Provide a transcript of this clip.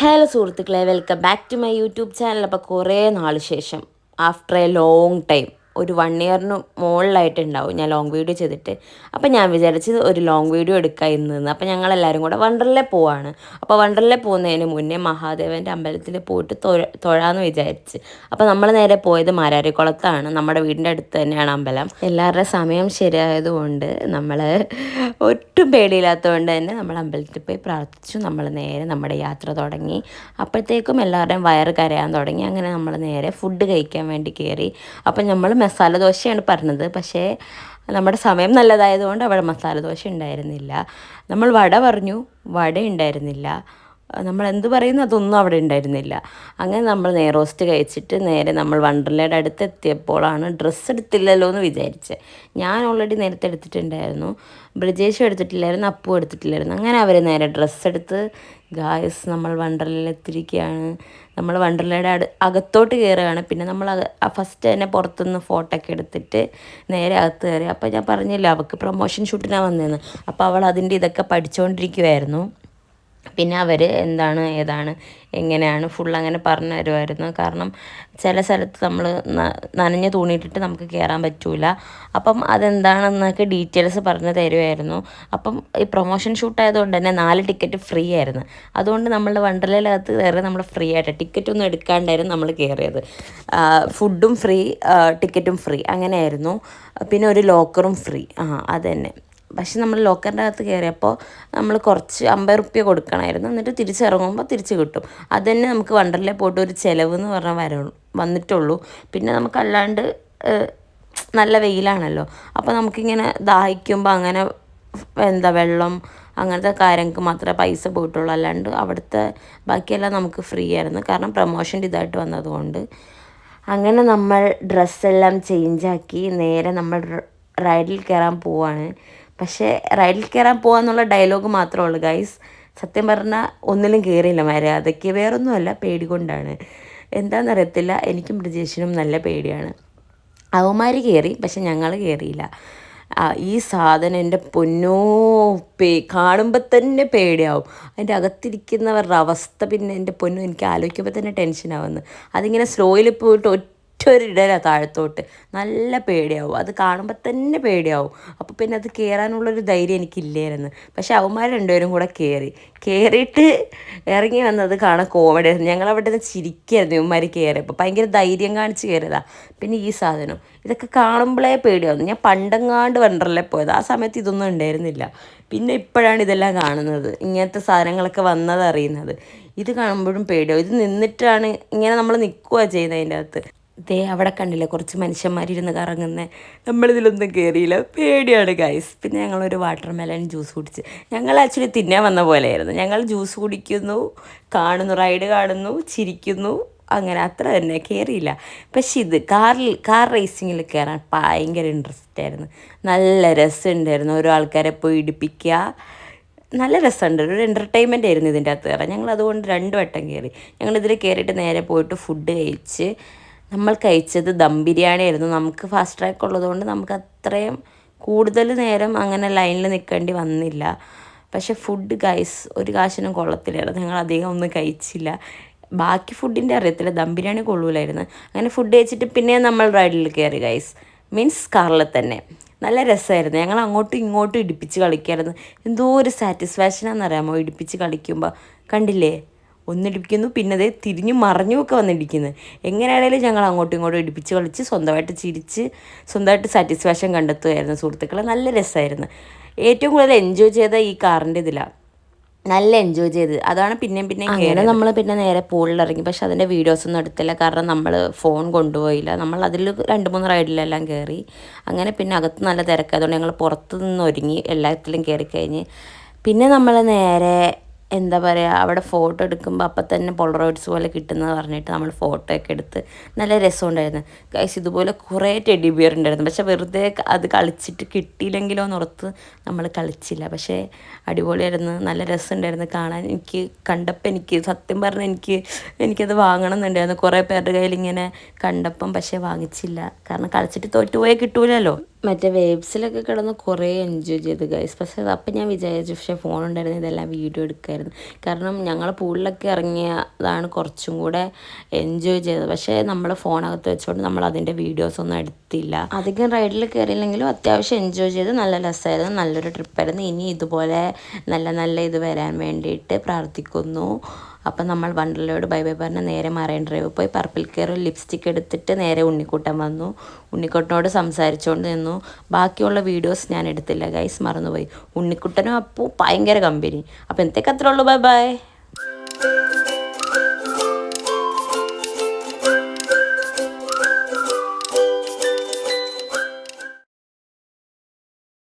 Hello സുഹൃത്തുക്കളെ, welcome back to my YouTube channel. അപ്പോൾ കുറേ നാൾ ശേഷം ആഫ്റ്റർ എ ലോങ് ടൈം, ഒരു 1 ഇയറിന് മുകളിലായിട്ടുണ്ടാവും ഞാൻ ലോങ് വീഡിയോ ചെയ്തിട്ട്. അപ്പോൾ ഞാൻ വിചാരിച്ച് ഒരു ലോങ് വീഡിയോ എടുക്കാം ഇന്ന്. അപ്പോൾ ഞങ്ങളെല്ലാവരും കൂടെ വണ്ടർലേ പോവാണ്. അപ്പോൾ വണ്ടർലേ പോകുന്നതിന് മുന്നേ മഹാദേവൻ്റെ അമ്പലത്തിൽ പോയിട്ട് തൊഴാമെന്ന് വിചാരിച്ച്. അപ്പോൾ നമ്മൾ നേരെ പോയത് മാരാരിക്കുളത്താണ്. നമ്മുടെ വീടിൻ്റെ അടുത്ത് തന്നെയാണ് അമ്പലം. എല്ലാവരുടെ സമയം ശരിയായതുകൊണ്ട് നമ്മൾ ഒട്ടും പേടിയില്ലാത്തതുകൊണ്ട് തന്നെ നമ്മൾ അമ്പലത്തിൽ പോയി പ്രാർത്ഥിച്ചു. നമ്മൾ നേരെ നമ്മുടെ യാത്ര തുടങ്ങി. അപ്പോഴത്തേക്കും എല്ലാവരുടെയും വയറ് കരയാൻ തുടങ്ങി. അങ്ങനെ നമ്മൾ നേരെ ഫുഡ് കഴിക്കാൻ വേണ്ടി കയറി. അപ്പം നമ്മൾ മസാല ദോശയാണ് പറഞ്ഞത്, പക്ഷേ നമ്മുടെ സമയം നല്ലതായതുകൊണ്ട് അവിടെ മസാല ദോശ ഉണ്ടായിരുന്നില്ല. നമ്മൾ വട പറഞ്ഞു, വട ഉണ്ടായിരുന്നില്ല. നമ്മൾ എന്ത് പറയുന്നു അതൊന്നും അവിടെ ഉണ്ടായിരുന്നില്ല. അങ്ങനെ നമ്മൾ നെയ്റോസ്റ്റ് കഴിച്ചിട്ട് നേരെ നമ്മൾ വണ്ടർലയുടെ അടുത്ത് എത്തിയപ്പോഴാണ് ഡ്രസ്സ് എടുത്തില്ലല്ലോ എന്ന് വിചാരിച്ചത്. ഞാൻ ഓൾറെഡി നേരത്തെ എടുത്തിട്ടുണ്ടായിരുന്നു, ബ്രിജേഷും എടുത്തിട്ടില്ലായിരുന്നു, അപ്പും എടുത്തിട്ടില്ലായിരുന്നു. അങ്ങനെ അവർ നേരെ ഡ്രസ്സ് എടുത്ത് ഗായ്സ് നമ്മൾ വണ്ടർലയിൽ എത്തിയിരിക്കുകയാണ്. നമ്മൾ വണ്ടർലയുടെ അകത്തോട്ട് കയറുകയാണ്. പിന്നെ നമ്മൾ ഫസ്റ്റ് തന്നെ പുറത്തുനിന്ന് ഫോട്ടോ ഒക്കെ എടുത്തിട്ട് നേരെ അകത്ത് കയറി. അപ്പോൾ ഞാൻ പറഞ്ഞില്ല അവൾക്ക് പ്രൊമോഷൻ ഷൂട്ടിനാണ് വന്നതെന്ന്. അപ്പോൾ അവൾ അതിൻ്റെ ഇതൊക്കെ പഠിച്ചുകൊണ്ടിരിക്കുമായിരുന്നു. പിന്നെ അവർ എന്താണ് ഏതാണ് എങ്ങനെയാണ് ഫുൾ അങ്ങനെ പറഞ്ഞു തരുമായിരുന്നു. കാരണം ചില സ്ഥലത്ത് നമ്മൾ നനഞ്ഞ് തുണിയിട്ടിട്ട് നമുക്ക് കയറാൻ പറ്റില്ല. അപ്പം അതെന്താണെന്നൊക്കെ ഡീറ്റെയിൽസ് പറഞ്ഞു തരുമായിരുന്നു. അപ്പം ഈ പ്രൊമോഷൻ ഷൂട്ടായതുകൊണ്ട് തന്നെ 4 ടിക്കറ്റ് ഫ്രീ ആയിരുന്നു. അതുകൊണ്ട് നമ്മൾ വണ്ടർലയിലകത്ത് കയറി നമ്മൾ ഫ്രീ ആയിട്ട് ടിക്കറ്റൊന്നും എടുക്കാണ്ടായിരുന്നു നമ്മൾ കയറിയത്. ഫുഡും ഫ്രീ, ടിക്കറ്റും ഫ്രീ അങ്ങനെയായിരുന്നു. പിന്നെ ഒരു ലോക്കറും ഫ്രീ. അതുതന്നെ. പക്ഷെ നമ്മൾ ലോക്കറിൻ്റെ അകത്ത് കയറിയപ്പോൾ നമ്മൾ കുറച്ച് 50 റുപ്യ കൊടുക്കണമായിരുന്നു. എന്നിട്ട് തിരിച്ചിറങ്ങുമ്പോൾ തിരിച്ച് കിട്ടും. അത് തന്നെ നമുക്ക് വണ്ടർലേ പോയിട്ട് ഒരു ചിലവ് എന്ന് പറഞ്ഞാൽ വന്നിട്ടുള്ളൂ. പിന്നെ നമുക്കല്ലാണ്ട് നല്ല വെയിലാണല്ലോ, അപ്പോൾ നമുക്കിങ്ങനെ ദാഹിക്കുമ്പോൾ അങ്ങനെ വെള്ളം അങ്ങനത്തെ കാര്യങ്ങൾക്ക് മാത്രമേ പൈസ പോയിട്ടുള്ളൂ. അല്ലാണ്ട് അവിടുത്തെ ബാക്കിയെല്ലാം നമുക്ക് ഫ്രീ ആയിരുന്നു. കാരണം പ്രൊമോഷൻ്റെ ഇതായിട്ട് വന്നതുകൊണ്ട്. അങ്ങനെ നമ്മൾ ഡ്രസ്സെല്ലാം ചേഞ്ചാക്കി നേരെ നമ്മൾ റൈഡിൽ കയറാൻ പോവാണ്. പക്ഷേ റൈഡിൽ കയറാൻ പോകാന്നുള്ള ഡയലോഗ് മാത്രമേ ഉള്ളൂ ഗൈസ്. സത്യം പറഞ്ഞാൽ ഒന്നിലും കയറിയില്ല മര്യാദയ്ക്ക്. വേറൊന്നുമല്ല, പേടി കൊണ്ടാണ്. എന്താണെന്നറിയത്തില്ല, എനിക്കും ബ്രിജേഷിനും നല്ല പേടിയാണ്. അവന്മാർ കയറി, പക്ഷെ ഞങ്ങൾ കയറിയില്ല. ഈ സാധനം എൻ്റെ പൊന്നോ കാണുമ്പോൾ തന്നെ പേടിയാവും. അതിൻ്റെ അകത്തിരിക്കുന്നവരുടെ അവസ്ഥ പിന്നെ എൻ്റെ പൊന്നോ എനിക്ക് ആലോചിക്കുമ്പോൾ തന്നെ ടെൻഷനാവുന്നു. അതിങ്ങനെ സ്ലോയിൽ പോയിട്ട് ഒരിടല താഴത്തോട്ട് നല്ല പേടിയാവും. അത് കാണുമ്പോൾ തന്നെ പേടിയാവും. അപ്പോൾ പിന്നെ അത് കയറാനുള്ളൊരു ധൈര്യം എനിക്കില്ലായിരുന്നു. പക്ഷെ അവന്മാർ രണ്ടുപേരും കൂടെ കയറിയിട്ട് ഇറങ്ങി വന്നത് കാണാൻ കോമഡി ആയിരുന്നു. ഞങ്ങളവിടെ നിന്ന് ചിരിക്കായിരുന്നു ഇവന്മാർ കയറിയപ്പോൾ. ഭയങ്കര ധൈര്യം കാണിച്ച് കയറിയതാണ്. പിന്നെ ഈ സാധനം ഇതൊക്കെ കാണുമ്പോഴേ പേടിയാവുന്നു. ഞാൻ പണ്ടെങ്ങാണ്ട് വണ്ടർലേ പോയത്, ആ സമയത്ത് ഇതൊന്നും ഉണ്ടായിരുന്നില്ല. പിന്നെ ഇപ്പോഴാണ് ഇതെല്ലാം കാണുന്നത്, ഇങ്ങനത്തെ സാധനങ്ങളൊക്കെ വന്നതറിയുന്നത്. ഇത് കാണുമ്പോഴും പേടിയാവും. ഇത് നിന്നിട്ടാണ് ഇങ്ങനെ നമ്മൾ നിൽക്കുക ചെയ്യുന്നത്. അതിൻ്റെ അകത്ത് അവിടെ കണ്ടില്ലേ കുറച്ച് മനുഷ്യന്മാരിരുന്ന് കറങ്ങുന്നത്. നമ്മളിതിലൊന്നും കയറിയില്ല, പേടിയാണ് ഗൈസ്. പിന്നെ ഞങ്ങളൊരു വാട്ടർ മെലൺ ജ്യൂസ് കുടിച്ച്. ഞങ്ങൾ ആക്ച്വലി തിന്നാൻ വന്ന പോലെയായിരുന്നു. ഞങ്ങൾ ജ്യൂസ് കുടിക്കുന്നു, കാണുന്നു, റൈഡ് കാണുന്നു, ചിരിക്കുന്നു, അങ്ങനെ അത്ര തന്നെ, കയറിയില്ല. പക്ഷെ ഇത് കാർ റേസിങ്ങിൽ കയറാൻ ഭയങ്കര ഇൻട്രസ്റ്റ് ആയിരുന്നു. നല്ല രസമുണ്ടായിരുന്നു. ഓരോ ആൾക്കാരെ പോയി ഇടിപ്പിക്കുക, നല്ല രസമുണ്ട്. ഒരു എൻ്റർടൈൻമെൻ്റ് ആയിരുന്നു ഇതിൻ്റെ അകത്ത് കയറാൻ. ഞങ്ങൾ അതുകൊണ്ട് 2 വട്ടം കയറി. ഞങ്ങളിതിൽ കയറിയിട്ട് നേരെ പോയിട്ട് ഫുഡ് കഴിച്ച്. നമ്മൾ കഴിച്ചത് ദം ബിരിയാണി ആയിരുന്നു. നമുക്ക് ഫാസ്റ്റ് ട്രാക്ക് ഉള്ളതുകൊണ്ട് നമുക്ക് അത്രയും കൂടുതൽ നേരം അങ്ങനെ ലൈനിൽ നിൽക്കേണ്ടി വന്നില്ല. പക്ഷേ ഫുഡ് ഗൈസ് ഒരു കാശിനും കൊള്ളത്തില്ലായിരുന്നു. ഞങ്ങൾ അധികം ഒന്നും കഴിച്ചില്ല. ബാക്കി ഫുഡിൻ്റെ അറിയത്തില്ല, ദം ബിരിയാണി കൊള്ളൂലായിരുന്നു. അങ്ങനെ ഫുഡ് കഴിച്ചിട്ട് പിന്നെ നമ്മൾ റൈഡിൽ കയറി ഗൈസ്, മീൻസ് കാറിൽ തന്നെ. നല്ല രസമായിരുന്നു. ഞങ്ങൾ അങ്ങോട്ടും ഇങ്ങോട്ടും ഇടിപ്പിച്ച് കളിക്കായിരുന്നു. എന്തോ ഒരു സാറ്റിസ്ഫാക്ഷനാണെന്നറിയാമോ ഇടിപ്പിച്ച് കളിക്കുമ്പോൾ. കണ്ടില്ലേ, ഒന്നിടിപ്പിക്കുന്നു, പിന്നെ അതേ തിരിഞ്ഞു മറിഞ്ഞുമൊക്കെ വന്നിടിക്കുന്നത്. എങ്ങനെയാണെങ്കിലും ഞങ്ങൾ അങ്ങോട്ടും ഇങ്ങോട്ടും ഇടിപ്പിച്ച് കളിച്ച് സ്വന്തമായിട്ട് ചിരിച്ച് സ്വന്തമായിട്ട് സാറ്റിസ്ഫാക്ഷൻ കണ്ടെത്തുമായിരുന്നു സുഹൃത്തുക്കളെ. നല്ല രസമായിരുന്നു. ഏറ്റവും കൂടുതൽ എൻജോയ് ചെയ്ത ഈ കാറിൻ്റെ ഇതിലാണ്. നല്ല എൻജോയ് ചെയ്ത് അതാണ് പിന്നെയും അങ്ങനെ നമ്മൾ പിന്നെ നേരെ പൂളിലിറങ്ങി. പക്ഷെ അതിൻ്റെ വീഡിയോസൊന്നും എടുത്തില്ല, കാരണം നമ്മൾ ഫോൺ കൊണ്ടുപോയില്ല. നമ്മൾ അതിൽ 2-3 റൈഡിലെല്ലാം കയറി. അങ്ങനെ പിന്നെ അകത്ത് നല്ല തിരക്കായതുകൊണ്ട് ഞങ്ങൾ പുറത്ത് നിന്ന് ഒരുങ്ങി എല്ലാത്തിലും കയറി കഴിഞ്ഞ് പിന്നെ നമ്മൾ നേരെ എന്താ പറയുക, അവിടെ ഫോട്ടോ എടുക്കുമ്പോൾ അപ്പം തന്നെ പോളറോയിഡ്സ് പോലെ കിട്ടുന്നത് പറഞ്ഞിട്ട് നമ്മൾ ഫോട്ടോ ഒക്കെ എടുത്ത് നല്ല രസമുണ്ടായിരുന്നു ഗൈസ്. ഇതുപോലെ കുറേ ടെഡി ബിയർ ഉണ്ടായിരുന്നു. പക്ഷെ വെറുതെ അത് കളിച്ചിട്ട് കിട്ടിയില്ലെങ്കിലോ എന്നോർത്ത് നമ്മൾ കളിച്ചില്ല. പക്ഷേ അടിപൊളിയായിരുന്നു, നല്ല രസമുണ്ടായിരുന്നു കാണാൻ. എനിക്ക് കണ്ടപ്പോൾ എനിക്ക് സത്യം പറഞ്ഞാൽ എനിക്കത് വാങ്ങണം എന്നുണ്ടായിരുന്നു. കുറേ പേരുടെ കയ്യിൽ ഇങ്ങനെ കണ്ടപ്പം, പക്ഷേ വാങ്ങിച്ചില്ല. കാരണം കളിച്ചിട്ട് തോറ്റുപോയാൽ കിട്ടൂലല്ലോ. മറ്റേ വേബ്സിലൊക്കെ കിടന്ന് കുറേ എൻജോയ് ചെയ്തു ഗൈസ്. പക്ഷേ അപ്പം ഞാൻ വിചാരിച്ചു പക്ഷേ ഫോൺ ഉണ്ടായിരുന്നു ഇതെല്ലാം വീഡിയോ എടുക്കുമായിരുന്നു. കാരണം ഞങ്ങൾ പൂളിലൊക്കെ ഇറങ്ങിയതാണ് കുറച്ചും കൂടെ എൻജോയ് ചെയ്തത്. പക്ഷേ നമ്മൾ ഫോണകത്ത് വെച്ചുകൊണ്ട് നമ്മൾ അതിൻ്റെ വീഡിയോസൊന്നും എടുത്തില്ല. അധികം റൈഡിൽ കയറിയില്ലെങ്കിലും അത്യാവശ്യം എൻജോയ് ചെയ്ത് നല്ല രസമായിരുന്നു, നല്ലൊരു ട്രിപ്പായിരുന്നു. ഇനി ഇതുപോലെ നല്ല നല്ല ഇത് വരാൻ വേണ്ടിയിട്ട് പ്രാർത്ഥിക്കുന്നു. അപ്പം നമ്മൾ വണ്ടർലയോട് ബൈ ബൈ പറഞ്ഞ് നേരെ മറൈൻ ഡ്രൈവ് പോയി പർപ്പിൾ കെയർ ലിപ്സ്റ്റിക് എടുത്തിട്ട് നേരെ ഉണ്ണിക്കുട്ടൻ വന്നു. ഉണ്ണിക്കുട്ടനോട് സംസാരിച്ചുകൊണ്ട് നിന്നു. ബാക്കിയുള്ള വീഡിയോസ് ഞാൻ എടുത്തില്ല ഗൈസ്, മറന്നുപോയി. ഉണ്ണിക്കുട്ടനും അപ്പോൾ ഭയങ്കര കമ്പനി. അപ്പോൾ എന്തൊക്കെ അത്രേ ഉള്ളൂ. Bye bye.